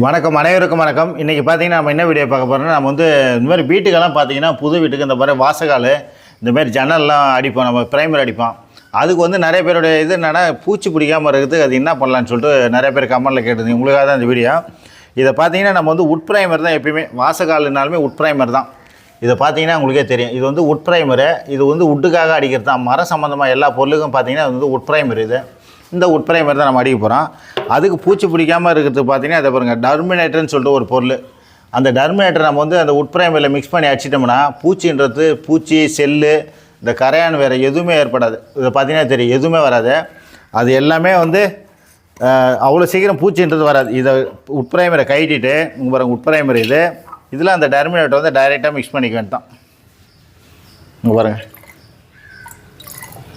வணக்கம், அனைவருக்கும் வணக்கம். இன்றைக்கி பார்த்தீங்கன்னா நம்ம என்ன வீடியோ பார்க்க போகிறோம்னா, நம்ம வந்து இந்த மாதிரி வீட்டுக்கெல்லாம் பார்த்தீங்கன்னா புது வீட்டுக்கு இந்த மாதிரி வாசகால் இந்தமாதிரி ஜன்னல்லாம் அடிப்போம், நம்ம ப்ரைமர் அடிப்போம். அதுக்கு வந்து நிறைய பேருடைய இது என்னென்னா பூச்சி பிடிக்காமல் இருக்கிறதுக்கு அது என்ன பண்ணலான்னு சொல்லிட்டு நிறைய பேர் கமெண்ட்டில் கேட்டிருந்தீங்க. உங்களுக்காக தான் இந்த வீடியோ. இதை பார்த்தீங்கன்னா நம்ம வந்து உட் ப்ரைமர் தான் எப்பயுமே, வாசகால்னாலுமே உட் ப்ரைமர் தான். இதை பார்த்தீங்கன்னா உங்களுக்கே தெரியும், இது வந்து உட் ப்ரைமரு. இது வந்து உட்டுக்காக அடிக்கிறது தான். மரம் சம்மந்தமாக எல்லா பொருளுக்கும் பார்த்தீங்கன்னா அது வந்து உட் ப்ரைமர். இந்த உட் ப்ரைமர் தான் நம்ம அடிக்க போகிறோம். அதுக்கு பூச்சி பிடிக்காமல் இருக்கிறது பார்த்தீங்கன்னா அதை பாருங்கள், டர்மினேட்டர்னு சொல்லிட்டு ஒரு பொருள். அந்த டர்மினேட்டர் நம்ம வந்து அந்த உட் ப்ரைமரில் மிக்ஸ் பண்ணி அடிச்சிட்டோம்னா பூச்சி செல்லு இந்த கரையான் வேறு எதுவுமே ஏற்படாது. இதை பார்த்தீங்கன்னா தெரியும், எதுவுமே வராது. அது எல்லாமே வந்து அவ்வளோ சீக்கிரம் பூச்சின்றது வராது. இதை உட் ப்ரைமரை கைட்டிட்டு இங்கே பாருங்கள், உட் ப்ரைமர் இதில் அந்த டர்மினேட்டர் வந்து டைரெக்டாக மிக்ஸ் பண்ணிக்க வேண்டாம். இங்கே பாருங்கள்,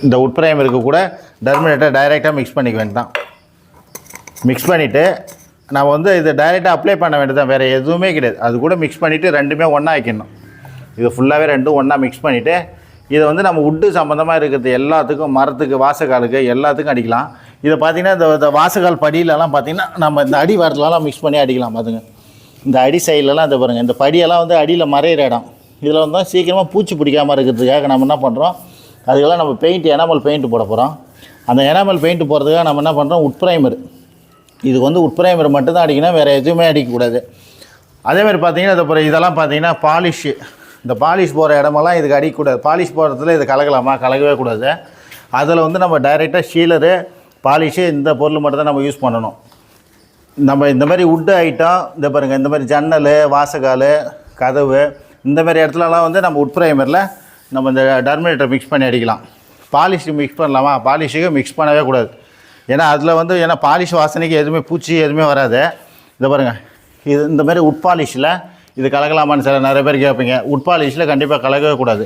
இந்த உட் ப்ரைமருக்கு கூட டர்மினேட்டர் டைரெக்டாக மிக்ஸ் பண்ணிக்க வேண்டாம். மிக்ஸ் பண்ணிவிட்டு நம்ம வந்து இதை டைரெக்டாக அப்ளை பண்ண வேண்டியது தான், வேறு எதுவுமே கிடையாது. அது கூட மிக்ஸ் பண்ணிவிட்டு ரெண்டுமே ஒன்றா வைக்கணும். இது ஃபுல்லாகவே ரெண்டும் ஒன்றா மிக்ஸ் பண்ணிவிட்டு இதை வந்து நம்ம உட்டு சம்மந்தமாக இருக்கிறது எல்லாத்துக்கும், மரத்துக்கு, வாசக்காலுக்கு எல்லாத்துக்கும் அடிக்கலாம். இதை பார்த்திங்கன்னா இந்த வாசக்கால் படியிலலாம் பார்த்திங்கன்னா நம்ம இந்த அடி வாரத்துலலாம் மிக்ஸ் பண்ணி அடிக்கலாம். பார்த்துங்க, இந்த அடி சைட்லலாம் இதை பாருங்கள், இந்த படியெல்லாம் வந்து அடியில் மறையிற இடம். இதில் வந்து சீக்கிரமாக பூச்சி பிடிக்காமல் இருக்கிறதுக்காக நம்ம என்ன பண்ணுறோம், அதுக்கெல்லாம் நம்ம எனாமல் பெயிண்ட் போட போகிறோம். அந்த எனாமல் பெயிண்ட் போகிறதுக்காக நம்ம என்ன பண்ணுறோம், உட் ப்ரைமர். இதுக்கு வந்து உட் ப்ரைமர் மட்டும்தான் அடிக்கணும், வேறு எதுவுமே அடிக்கக்கூடாது. அதேமாதிரி பார்த்தீங்கன்னா இதெல்லாம் பார்த்தீங்கன்னா பாலிஷு. இந்த பாலிஷ் போகிற இடமெல்லாம் இதுக்கு அடிக்கக்கூடாது. பாலிஷ் போகிறதுல இது கலக்கலாமா, கலக்கவே கூடாது. அதில் வந்து நம்ம டைரெக்டாக ஷீலரு, பாலிஷு இந்த பொருள் மட்டும் தான் நம்ம யூஸ் பண்ணணும். நம்ம இந்த மாதிரி உட்டு ஐட்டம், இந்த பாருங்கள், இந்த மாதிரி ஜன்னல், வாசகால், கதவு, இந்த மாதிரி இடத்துலலாம் வந்து நம்ம உட் ப்ரைமரில் நம்ம இந்த டர்மினேட்டர் மிக்ஸ் பண்ணி அடிக்கலாம். பாலிஷ் மிக்ஸ் பண்ணலாமா, பாலிஷுக்கு மிக்ஸ் பண்ணவே கூடாது. ஏன்னா அதில் வந்து பாலிஷ் வாசனைக்கு எதுவுமே பூச்சி எதுவுமே வராது. இதை பாருங்கள், இது இந்த மாதிரி உட் பாலிஷில் இது கலக்கலாமான்னு சில நிறைய பேர் கேட்பீங்க. உட் பாலிஷில் கண்டிப்பாக கலக்கவே கூடாது.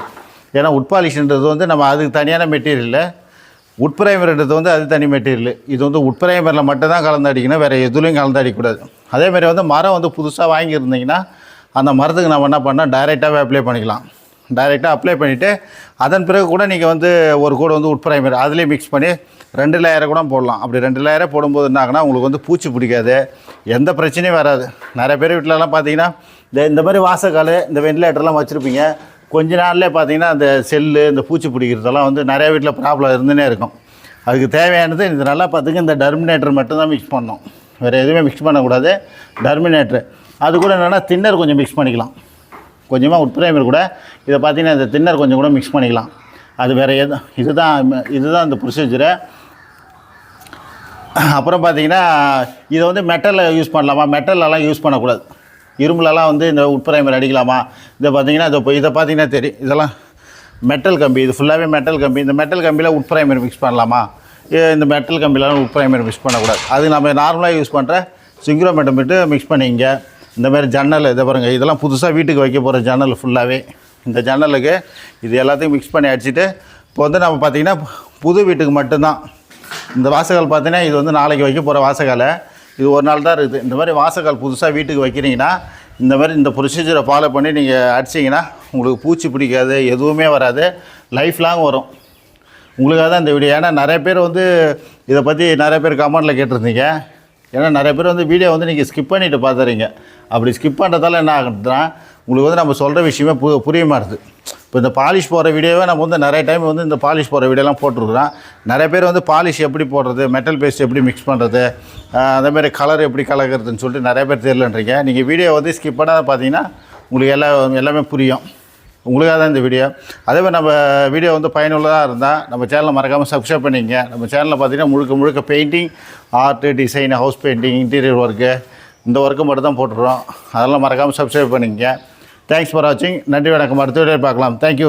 ஏன்னா உட் பாலிஷ்ன்றது வந்து நம்ம அதுக்கு தனியான மெட்டீரியல், உட் ப்ரைமர்ன்றது வந்து அது தனி மெட்டீரியல். இது வந்து உட் ப்ரைமரில் மட்டும் தான் கலந்து அடிக்கணும், வேறு எதுலையும் கலந்து அடிக்கக்கூடாது. அதேமாதிரி வந்து மரம் வந்து புதுசாக வாங்கியிருந்தீங்கன்னா அந்த மரத்துக்கு நம்ம என்ன பண்ணால் டைரெக்டாகவே அப்ளை பண்ணிக்கலாம். டைரெக்டாக அப்ளை பண்ணிவிட்டு அதன் பிறகு கூட நீங்கள் வந்து ஒரு கூட வந்து உட் ப்ரைமர் அதிலே மிக்ஸ் பண்ணி 2 லேயரை கூட போடலாம். அப்படி 2 லேயரை போடும்போது என்ன ஆகுனா உங்களுக்கு வந்து பூச்சி பிடிக்காது, எந்த பிரச்சனையும் வராது. நிறைய பேர் வீட்டிலலாம் பார்த்தீங்கன்னா இந்த மாதிரி வாசக்கால், இந்த வெண்டிலேட்டர்லாம் வச்சுருப்பீங்க. கொஞ்ச நாள்லேயே பார்த்தீங்கன்னா அந்த செல்லு, இந்த பூச்சி பிடிக்கிறதெல்லாம் வந்து நிறைய வீட்டில் ப்ராப்ளம் இருந்துனே இருக்கும். அதுக்கு தேவையானது இது நல்லா பார்த்துங்க, இந்த டர்மினேட்டர் மட்டும்தான் மிக்ஸ் பண்ணணும், வேறு எதுவுமே மிக்ஸ் பண்ணக்கூடாது. டர்மினேட்ரு அது கூட என்னென்னா தின்னர் கொஞ்சம் மிக்ஸ் பண்ணிக்கலாம், கொஞ்சமாக உட் ப்ரைமர் கூட. இதை பார்த்தீங்கன்னா இந்த தின்னர் கொஞ்சம் கூட மிக்ஸ் பண்ணிக்கலாம். அது வேறு இதுதான் இந்த ப்ரொசீஜரு. அப்புறம் பார்த்தீங்கன்னா இதை வந்து மெட்டலில் யூஸ் பண்ணலாமா, மெட்டலெலாம் யூஸ் பண்ணக்கூடாது. இரும்புலலாம் வந்து இந்த உட் ப்ரைமர் அடிக்கலாமா. இதை பார்த்தீங்கன்னா இதை பார்த்தீங்கன்னா தெரியும், இதெல்லாம் மெட்டல் கம்பி, இது ஃபுல்லாகவே மெட்டல் கம்பி. இந்த மெட்டல் கம்பியில் உட் ப்ரைமர் மிக்ஸ் பண்ணலாமா, இந்த மெட்டல் கம்பிலலாம் உட் ப்ரைமர் மிக்ஸ் பண்ணக்கூடாது. அது நம்ம நார்மலாக யூஸ் பண்ணுற சிங்க்ரோமீட்டர் விட்டு மிக்ஸ் பண்ணிங்க. இந்த மாதிரி ஜன்னல், இதை பாருங்கள், இதெல்லாம் புதுசாக வீட்டுக்கு வைக்க போகிற ஜன்னல் ஃபுல்லாகவே. இந்த ஜன்னலுக்கு இது எல்லாத்தையும் மிக்ஸ் பண்ணி அடிச்சுட்டு இப்போ வந்து நம்ம பார்த்திங்கன்னா புது வீட்டுக்கு மட்டும்தான் இந்த வாசகால் பார்த்தீங்கன்னா இது வந்து நாளைக்கு வைக்க போகிற வாசகால், இது ஒரு நாள் தான் இருக்குது. இந்த மாதிரி வாசகால் புதுசாக வீட்டுக்கு வைக்கிறீங்கன்னா இந்த மாதிரி இந்த ப்ரொசீஜரை ஃபாலோ பண்ணி நீங்கள் அடிச்சிங்கன்னா உங்களுக்கு பூச்சி பிடிக்காது, எதுவுமே வராது, லைஃப் லாங் வரும். உங்களுக்காக தான் இந்த வீடியோ. ஏன்னா நிறைய பேர் வந்து இதை பற்றி நிறைய பேர் கமெண்ட்டில் கேட்டிருந்தீங்க. ஏன்னா நிறைய பேர் வந்து வீடியோ வந்து நீங்கள் ஸ்கிப் பண்ணிவிட்டு பார்த்துறீங்க. அப்படி ஸ்கிப் பண்ணுறதால என்ன ஆகுதுன்னா உங்களுக்கு வந்து நம்ம சொல்கிற விஷயமே புரிய மாட்டுது. இப்போ இந்த பாலிஷ் போகிற வீடியோவே நம்ம வந்து நிறைய டைம் வந்து இந்த பாலிஷ் போகிற வீடியோலாம் போட்டுருக்குறோம். நிறைய பேர் வந்து பாலிஷ் எப்படி போடுறது, மெட்டல் பேஸ்ட் எப்படி மிக்ஸ் பண்ணுறது, அதேமாதிரி கலர் எப்படி கலக்கிறதுன்னு சொல்லிட்டு நிறைய பேர் தெரியலன்றீங்க. நீங்கள் வீடியோ வந்து ஸ்கிப் பண்ணாத பார்த்தீங்கன்னா உங்களுக்கு எல்லாமே புரியும். உங்களுக்காக தான் இந்த வீடியோ. அதேமாதிரி நம்ம வீடியோ வந்து பயனுள்ளதாக இருந்தால் நம்ம சேனலை மறக்காமல் சப்ஸ்கிரைப் பண்ணிங்க. நம்ம சேனலில் பார்த்தீங்கன்னா முழுக்க painting, art, design, house painting, interior work, இந்த ஒர்க்கு மட்டும் தான் போட்டுடுறோம். அதெல்லாம் மறக்காமல் சப்ஸ்கிரைப் பண்ணிங்க. தேங்க்ஸ் ஃபார் வாட்சிங். நன்றி, வணக்கம். அடுத்த வீடியோ பார்க்கலாம். தேங்க்யூ.